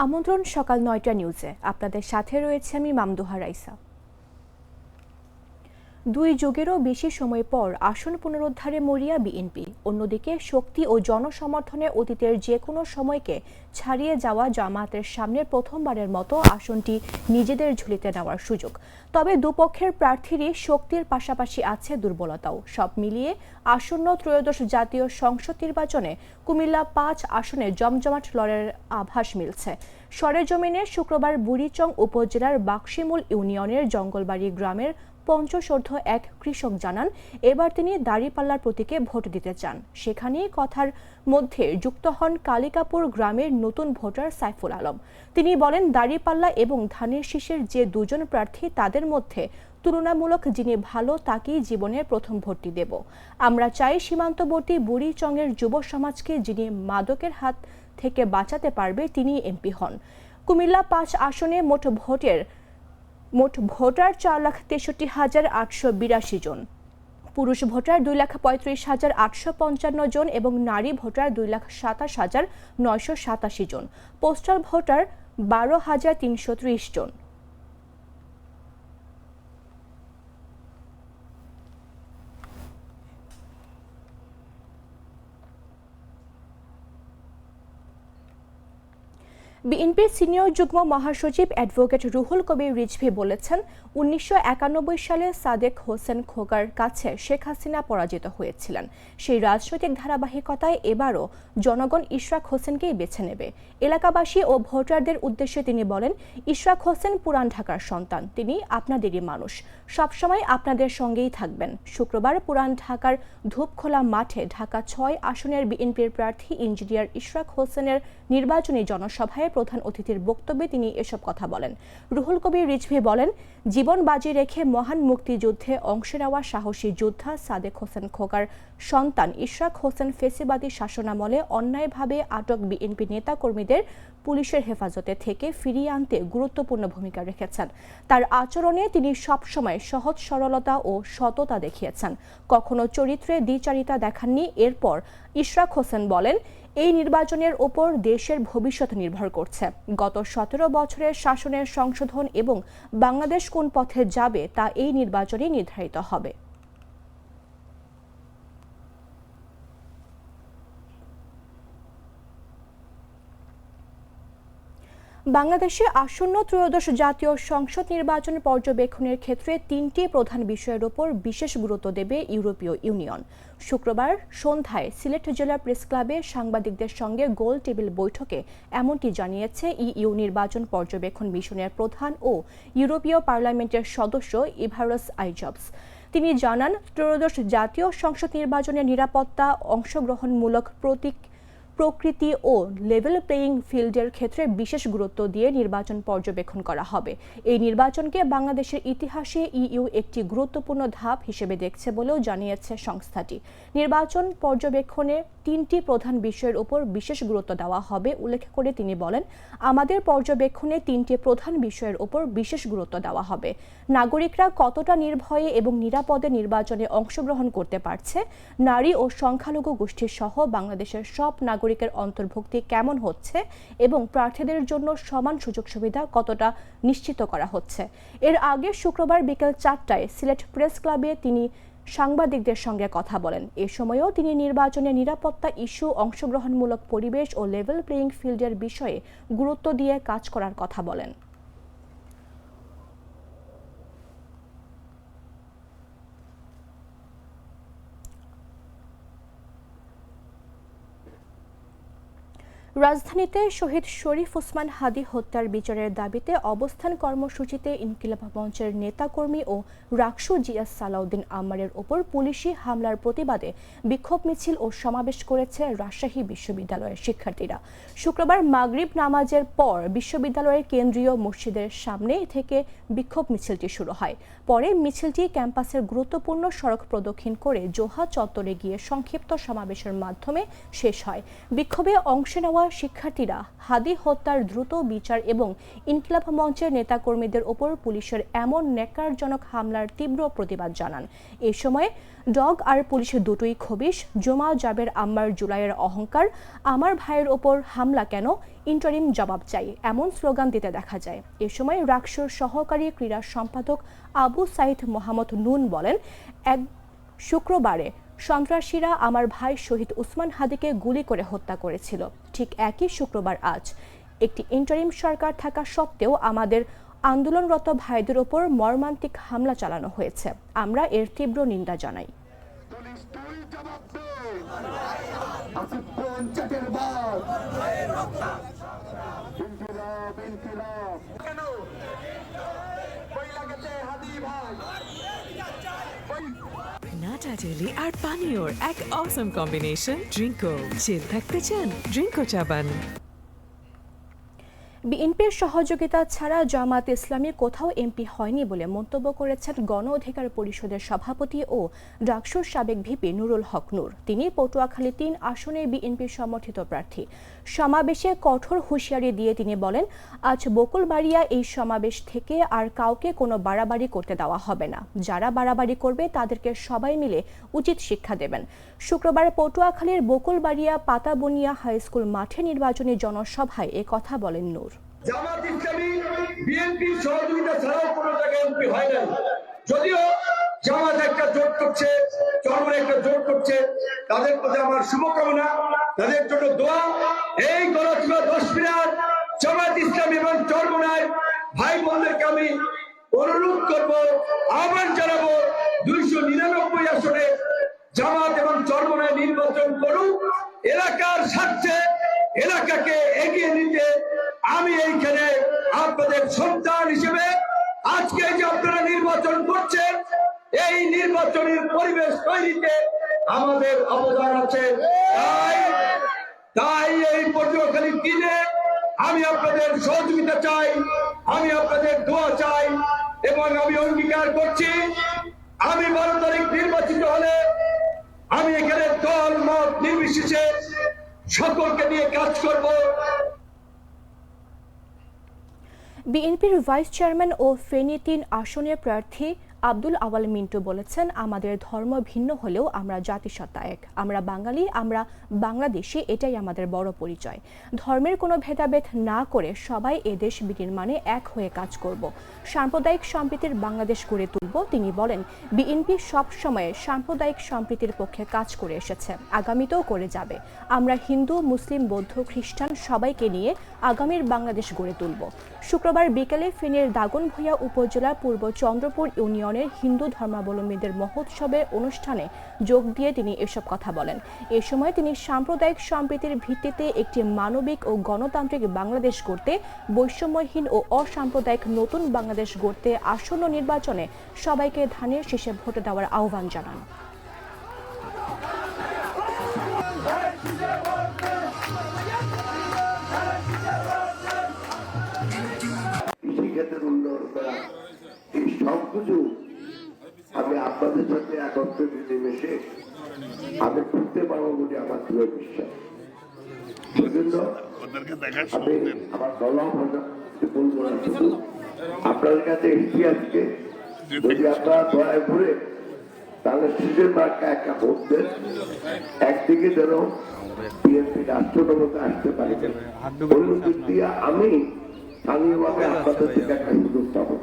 আমন্ত্রণ সকাল ৯টা নিউজে। আপনাদের সাথে রয়েছে আমি মামদুহা রাইসা। ২ যুগেরও বেশি সময় পর আসন পুনরুদ্ধারে মরিয়া বিএনপি। অন্যদিকে শক্তি ও জনসমর্থনে অতীতের যে কোনো সময়কে ছাড়িয়ে যাওয়া জামায়াতের সামনে প্রথমবারের মতো আসনটি নিজেদের ঝুলিতে নেওয়ার সুযোগ। তবে দুপক্ষের প্রার্থীরই শক্তির পাশাপাশি আছে দুর্বলতাও। সব মিলিয়ে আসন্ন ত্রয়োদশ জাতীয় সংসদ নির্বাচনে কুমিল্লা ৫ আসনে জমজমাট লড়াইয়ের আভাস মিলছে। সরেজমিনে শুক্রবার বুড়িচং উপজেলার বাক্সিমূল ইউনিয়নের জঙ্গলবাড়ি গ্রামের পঞ্চশোর্ধ্ব এক কৃষক জানান, এবার তিনি দাঁড়িপাল্লার প্রতীকে ভোট দিতে চান। সেখানেই কথার মধ্যে যুক্ত হন কালিকাপুর গ্রামের নতুন ভোটার সাইফুল আলম। তিনি বলেন, দাঁড়িপাল্লা এবং ধানের শীষের যে দুজন প্রার্থী তাদের মধ্যে তুলনামূলক যিনি ভালো তাকেই জীবনের প্রথম ভোটটি দেব। আমরা চাই সীমান্তবর্তী বুড়িচংয়ের যুব সমাজকে যিনি মাদকের হাত থেকে বাঁচাতে পারবে তিনি এমপি হন। কুমিল্লা ৫ আসনে মোট ভোটার ৪,৬৩,৮৮২ জন, পুরুষ ভোটার 2,35,855 জন এবং নারী ভোটার 2,27,987 জন, পোস্টাল ভোটার 12,330 জন। বিএনপির সিনিয়র যুগ্ম মহাসচিব অ্যাডভোকেট রুহুল কবির রিজভী বলেছেন, ১৯৯১ সালে সাদেক হোসেন খোকার কাছে শেখ হাসিনা পরাজিত হয়েছিলেন। সেই রাজনৈতিক ধারাবাহিকতায় এবারও জনগণ ইশরাক হোসেনকেই বেছে নেবে। এলাকাবাসী ও ভোটারদের উদ্দেশ্যে তিনি বলেন, ইশরাক হোসেন পুরান ঢাকার সন্তান, তিনি আপনাদেরই মানুষ, সবসময় আপনাদের সঙ্গেই থাকবেন। শুক্রবার পুরান ঢাকার ধূপখোলা মাঠে ঢাকা ৬ আসনের বিএনপির প্রার্থী ইঞ্জিনিয়ার ইশরাক হোসেনের নির্বাচনী জনসভায় প্রধান অতিথির বক্তব্যে তিনি এসব কথা বলেন। রুহুল কবির রিজভী বলেন, জীবন বাজি রেখে মহান মুক্তিযুদ্ধে অংশ নেওয়া সাহসী যোদ্ধা সাদেক হোসেন খোকার সন্তান ইশরাক হোসেন ফেসিবাদী শাসনামলে অন্যায়ভাবে আটক বিএনপি নেতাকর্মীদের পুলিশের হেফাজতে থেকে ফিরিয়ে আনতে গুরুত্বপূর্ণ ভূমিকা রেখেছেন। তার আচরণে তিনি সবসময় সহজ সরলতা ও সততা দেখিয়েছেন, কখনো চরিত্রে দ্বিচারিতা দেখাননি। এরপর ইশরাক হোসেন বলেন, এই নির্বাচনের ওপর দেশের ভবিষ্যৎ নির্ভর করছে। গত ১৭ বছরের শাসনের সংশোধন এবং বাংলাদেশ কোন পথে যাবে তা এই নির্বাচনে নির্ধারিত হবে। বাংলাদেশে আসন্ন ত্রয়োদশ জাতীয় সংসদ নির্বাচন পর্যবেক্ষণের ক্ষেত্রে ৩টি প্রধান বিষয়ের ওপর বিশেষ গুরুত্ব দেবে ইউরোপীয় ইউনিয়ন। শুক্রবার সন্ধ্যায় সিলেট জেলা প্রেস ক্লাবে সাংবাদিকদের সঙ্গে গোল টেবিল বৈঠকে এমনটি জানিয়েছে ইইউ নির্বাচন পর্যবেক্ষণ মিশনের প্রধান ও ইউরোপীয় পার্লামেন্টের সদস্য ইভারস আইজবস। তিনি জানান, ত্রয়োদশ জাতীয় সংসদ নির্বাচনের নিরাপত্তা, অংশগ্রহণমূলক প্রকৃতি ও লেভেল প্লেয়িং ফিল্ডের ক্ষেত্রে বিশেষ গুরুত্ব দিয়ে নির্বাচন পর্যবেক্ষণ করা হবে। এই নির্বাচনকে বাংলাদেশের ইতিহাসে ইইউ একটি গুরুত্বপূর্ণ ধাপ হিসেবে দেখছে বলেও জানিয়েছে সংস্থাটি। নির্বাচন পর্যবেক্ষণে 3টি প্রধান বিষয়ের উপর বিশেষ গুরুত্ব দেওয়া হবে উল্লেখ করে তিনি বলেন, আমাদের পর্যবেক্ষণে 3টি প্রধান বিষয়ের উপর বিশেষ গুরুত্ব দেওয়া হবে। নাগরিকরা কতটা নির্ভয়ে এবং নিরাপদে নির্বাচনে অংশগ্রহণ করতে পারছে, নারী ও সংখ্যালঘু গোষ্ঠী সহ বাংলাদেশের সব নাগরিকের অন্তর্ভুক্তি কেমন হচ্ছে এবং প্রার্থীদের জন্য সমান সুযোগ সুবিধা কতটা নিশ্চিত করা হচ্ছে। এর আগে শুক্রবার বিকেল 4টায় সিলেট প্রেস ক্লাবে তিনি সাংবাদিকদের সঙ্গে কথা বলেন। এ সময়ও তিনি নির্বাচনে নিরাপত্তা ইস্যু, অংশগ্রহণমূলক পরিবেশ ও লেভেল প্লেয়িং ফিল্ডের বিষয়ে গুরুত্ব দিয়ে কাজ করার কথা বলেন। রাজধানীতে শহীদ শরীফ ওসমান হাদী হত্যার বিচারের দাবিতে অবস্থান কর্মসূচিতে ইনকিলাব মঞ্চের নেতাকর্মী ও রাকসু জিয়াস সালাউদ্দিন আম্মারের ওপর পুলিশি হামলার প্রতিবাদে বিক্ষোভ মিছিল ও সমাবেশ করেছে রাজশাহী বিশ্ববিদ্যালয়ের শিক্ষার্থীরা। শুক্রবার মাগরিব নামাজের পর বিশ্ববিদ্যালয়ের কেন্দ্রীয় মসজিদের সামনে থেকে বিক্ষোভ মিছিলটি শুরু হয়। পরে মিছিলটি ক্যাম্পাসের গুরুত্বপূর্ণ সড়ক প্রদক্ষিণ করে জোহা চত্বরে গিয়ে সংক্ষিপ্ত সমাবেশের মাধ্যমে শেষ হয়। বিক্ষোভে অংশ নেওয়া শিক্ষার্থীরা হাদি হত্যার দ্রুত বিচার এবং ইনকিলাব মঞ্চের নেতাকর্মীদের ওপর পুলিশের এমন ন্যাক্কারজনক হামলার তীব্র প্রতিবাদ জানান। এ সময় ডগ আর পুলিশের দুটোই খবিশ, জুমা জাবের আম্মার জুলাইয়ের অহংকার, আমার ভাইয়ের ওপর হামলা কেন, ইন্টারিম জবাব চাই এমন স্লোগান দিতে দেখা যায়। এ সময় রাকসুর সহকারী ক্রীড়া সম্পাদক আবু সাইদ মোহাম্মদ নুন বলেন, এক শুক্রবারে সন্ত্রাসীরা আমার ভাই শহীদ উসমান হাদিকে গুলি করে হত্যা করেছিল। ঠিক একই শুক্রবার আজ একটি ইন্টারিম সরকার থাকা সত্ত্বেও আমাদের আন্দোলনরত ভাইদের ওপর মর্মান্তিক হামলা চালানো হয়েছে। আমরা এর তীব্র নিন্দা জানাই। নাটা জেলি আর পানীয়র এক অসম কম্বিনেশন। ড্রিঙ্কো চিল থাকতে চান, ড্রিঙ্কো চাবান। বিএনপির সহযোগিতা ছাড়া জামাত ইসলামী কোথাও এমপি হয়নি বলে মন্তব্য করেছেন গণ অধিকার পরিষদের সভাপতি ও ডাকসুর সাবেক ভিপি নুরুল হক নূর। তিনি পটুয়াখালী ৩ আসনে বিএনপি সমর্থিত প্রার্থী। সমাবেশে কঠোর হুঁশিয়ারি দিয়ে তিনি বলেন, আজ বকুলবাড়িয়া এই সমাবেশ থেকে আর কাউকে কোনো বাড়াবাড়ি করতে দেওয়া হবে না। যারা বাড়াবাড়ি করবে তাদেরকে সবাই মিলে উচিত শিক্ষা দেবেন। শুক্রবার পটুয়াখালীর বকুলবাড়িয়া পাতাবনিয়া হাই স্কুল মাঠে নির্বাচনী জনসভায় এ কথা বলেন নূর। জামাত ইসলামী বিএনপি সহযোগিতা ছাড়াও কোনো জায়গায় এমপি হয় না। যদিও জামাত একটা জোট করছে, চরমনে একটা জোট করছে, তাদের প্রতি আমার শুভকামনা, তাদের জন্য দোয়া। এই গণসভা 10 মিনিট জামাত ইসলামী এবং চরমনায় ভাই বোনদেরকে আমি অনুরোধ করব, আহ্বান জানাবো, 299 আসনে জামাত এবং চরমনায় নির্বাচন করুক। এলাকার স্বার্থে এলাকাকে এগিয়ে নিতে আমি এইখানে আপনাদের সন্তান হিসেবে আজকে যে আপনারা নির্বাচন করছেন, এই নির্বাচনের পরিবেশ তৈরিতে আমাদের অবদান আছে। তাই এই পটুয়াখালীর দিনে আমি আপনাদের সহযোগিতা চাই, আমি আপনাদের দোয়া চাই এবং আমি অঙ্গীকার করছি, আমি 12 তারিখ নির্বাচিত হলে আমি এখানে দল মত নির্বিশেষে সকলকে নিয়ে কাজ করব। বিএনপির ভাইস চেয়ারম্যান ও ফেনী ৩ আসনের প্রার্থী আব্দুল আওয়াল মিন্টু বলেছেন, আমাদের ধর্ম ভিন্ন হলেও আমরা জাতিসত্তা এক। আমরা বাঙালি, আমরা বাংলাদেশি, এটাই আমাদের বড় পরিচয়। ধর্মের কোনো ভেদাভেদ না করে সবাই এদেশ বিনির্মাণে এক হয়ে কাজ করব। সাম্প্রদায়িক সম্প্রীতির বাংলাদেশ গড়ে তুলব। তিনি বলেন, বিএনপি সবসময় সাম্প্রদায়িক সম্প্রীতির পক্ষে কাজ করে এসেছে, আগামীতেও করে যাবে। আমরা হিন্দু, মুসলিম, বৌদ্ধ, খ্রিস্টান সবাইকে নিয়ে আগামীর বাংলাদেশ গড়ে তুলব। শুক্রবার বিকেলে ফেনীর দাগনভূঞা উপজেলার পূর্ব চন্দ্রপুর ইউনিয়নের হিন্দু ধর্মাবলম্বীদের মহোৎসবের অনুষ্ঠানে যোগ দিয়ে তিনি এসব কথা বলেন। এ সময় তিনি সাম্প্রদায়িক সম্প্রীতির ভিত্তিতে একটি মানবিক ও গণতান্ত্রিক বাংলাদেশ গড়তে, বৈষম্যহীন ও অসাম্প্রদায়িক নতুন বাংলাদেশ গড়তে আসন্ন নির্বাচনে সবাইকে ধানের শীষে ভোট দেওয়ার আহ্বান জানান। এই সবকিছু আমি আপনাদের সাথে একত্রে মিলেমিশে আমি করতে পারবো বলে আমার দৃঢ় বিশ্বাস। সেজন্য আমি আমার বলবো না, শুধু আপনাদের কাছে এসেছি আজকে, যদি আপনারা দয়া করে তাহলে সিটের মার্কা একটা ভোট দেন। একদিকে যেন বিএনপি রাষ্ট্রক্ষমতা আসতে পারে, অন্য দিক দিয়ে আমি স্থানীয়ভাবে আপনাদের থেকে একটা সুযোগ পাবো।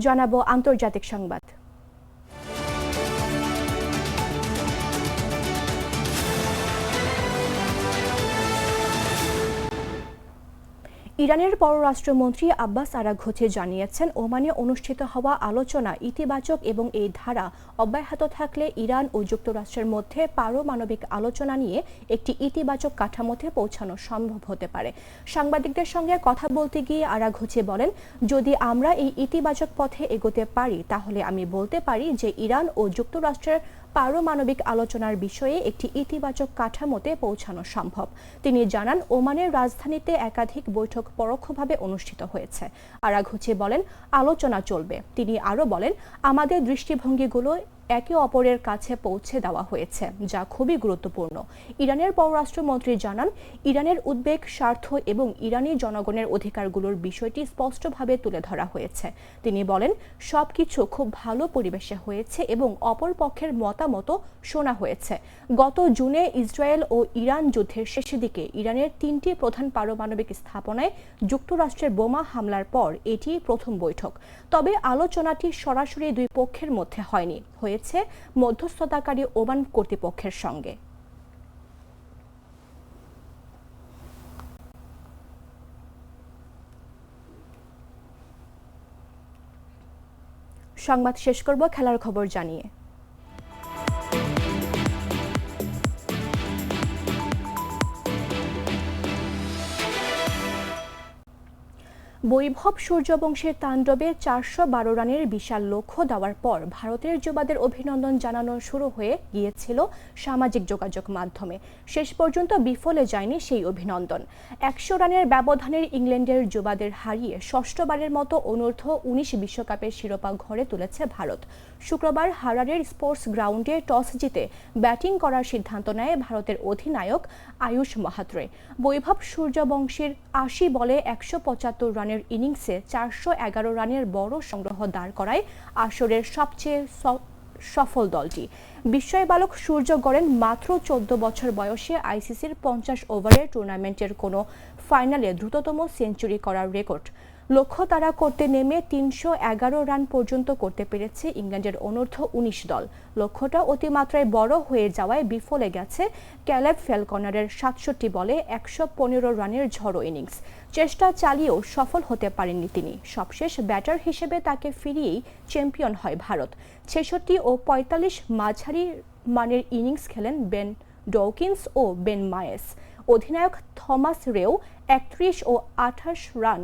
জানাবো আন্তর্জাতিক সংবাদ। ইরানের পররাষ্ট্রমন্ত্রী আব্বাস আরাঘচি জানিয়েছেন, ওমানে অনুষ্ঠিত হওয়া আলোচনা ইতিবাচক এবং এই ধারা অব্যাহত থাকলে ইরান ও যুক্তরাষ্ট্রের মধ্যে পারমাণবিক আলোচনা নিয়ে একটি ইতিবাচক কাঠামোতে পৌঁছানো সম্ভব হতে পারে। সাংবাদিকদের সঙ্গে কথা বলতে গিয়ে আরাঘচি বলেন, যদি আমরা এই ইতিবাচক পথে এগোতে পারি তাহলে আমি বলতে পারি যে ইরান ও যুক্তরাষ্ট্রের পারমাণবিক আলোচনার বিষয়ে একটি ইতিবাচক কাঠামোতে পৌঁছানো সম্ভব। তিনি জানান, ওমানের রাজধানীতে একাধিক বৈঠক পরোক্ষভাবে অনুষ্ঠিত হয়েছে। আরাঘুচি বলেন, আলোচনা চলবে। তিনি আরও বলেন, আমাদের দৃষ্টিভঙ্গিগুলো একে অপরের কাছে পৌঁছে দেওয়া হয়েছে, যা খুবই গুরুত্বপূর্ণ। ইরানের পররাষ্ট্রমন্ত্রী জানান, ইরানের উদ্বেগ, স্বার্থ এবং ইরানি জনগণের অধিকারগুলোর বিষয়টি স্পষ্টভাবে তুলে ধরা হয়েছে। তিনি বলেন, সবকিছু খুব ভালো পরিবেশে হয়েছে এবং অপর পক্ষের মতামতও শোনা হয়েছে। গত জুনে ইসরায়েল ও ইরান যুদ্ধের শেষের দিকে ইরানের 3টি প্রধান পারমাণবিক স্থাপনায় যুক্তরাষ্ট্রের বোমা হামলার পর এটি প্রথম বৈঠক। তবে আলোচনাটি সরাসরি দুই পক্ষের মধ্যে হয়নি, হয়েছে মধ্যস্থতাকারী ওমান কর্তৃপক্ষের সঙ্গে। সংবাদ শেষ করব খেলার খবর জানিয়ে। বৈভব সূর্যবংশীর তাণ্ডবে 412 রানের বিশাল লক্ষ্য দেওয়ার পর ভারতের যুবাদের অভিনন্দন জানানো শুরু হয়ে গিয়েছিল সামাজিক যোগাযোগ মাধ্যমে। শেষ পর্যন্ত বিফলে যায়নি সেই অভিনন্দন। 100 রানের ব্যবধানের ইংল্যান্ডের যুবাদের হারিয়ে ষষ্ঠবারের মতো অনূর্ধ্ব-19 বিশ্বকাপের শিরোপা ঘরে তুলেছে ভারত। শুক্রবার হারারের স্পোর্টস গ্রাউন্ডে টস জিতে ব্যাটিং করার সিদ্ধান্ত নেয় ভারতের অধিনায়ক আয়ুষ মাহাত্রে। বৈভব সূর্যবংশীর 80 বলে 175 রানের ইনিংসে 411 রানের বড় সংগ্রহ দাঁড় করায় আসরের সবচেয়ে সফল দলটি। বিস্ময় বালক সূর্য গড়েন মাত্র 14 বছর বয়সে আইসিসির 50 ওভারের টুর্নামেন্টের কোনো ফাইনালে দ্রুততম সেঞ্চুরি করার রেকর্ড লক্ষ্য তারা করতে নেমে 311 রান পর্যন্ত করতে পেরেছে ইংল্যান্ডের অনূর্ধ্ব-19 দল। লক্ষ্যটা অতিমাত্রায় বড় হয়ে যাওয়ায় বিফলে গেছে ক্যালেব ফ্যালকনারের 67 বলে 115 রানের ঝড়ো ইনিংস। চেষ্টা চালিয়েও সফল হতে পারেননি তিনি। সবশেষ ব্যাটার হিসেবে তাকে ফিরিয়েই চ্যাম্পিয়ন হয় ভারত। 66 ও 45 মাঝারি মানের ইনিংস খেলেন বেন ডকিন্স ও বেন মায়েস। অধিনায়ক থমাস রেও 31 ও 28 রান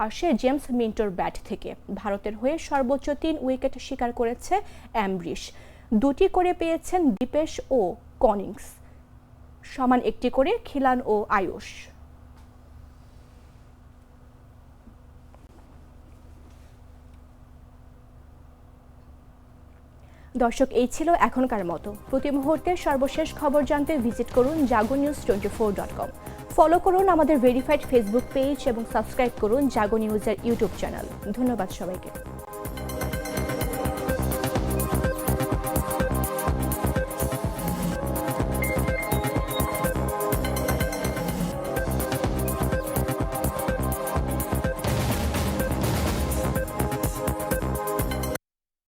আসে জেমস মিন্টোর ব্যাট থেকে। ভারতের হয়ে সর্বোচ্চ 3 উইকেট শিকার করেছে অ্যাম্ব্রিশ। 2টি করে পেয়েছেন দীপেশ ও কনিংস, সমান 1টি করে খিলান ও আয়ুষ। দর্শক, এই ছিল এখনকার মতো। প্রতি মুহূর্তের সর্বশেষ খবর জানতে ভিজিট করুন jagonews24.com। ফলো করুন আমাদের ভেরিফাইড ফেসবুক পেজ এবং সাবস্ক্রাইব করুন জাগো নিউজের ইউটিউব চ্যানেল। ধন্যবাদ সবাইকে।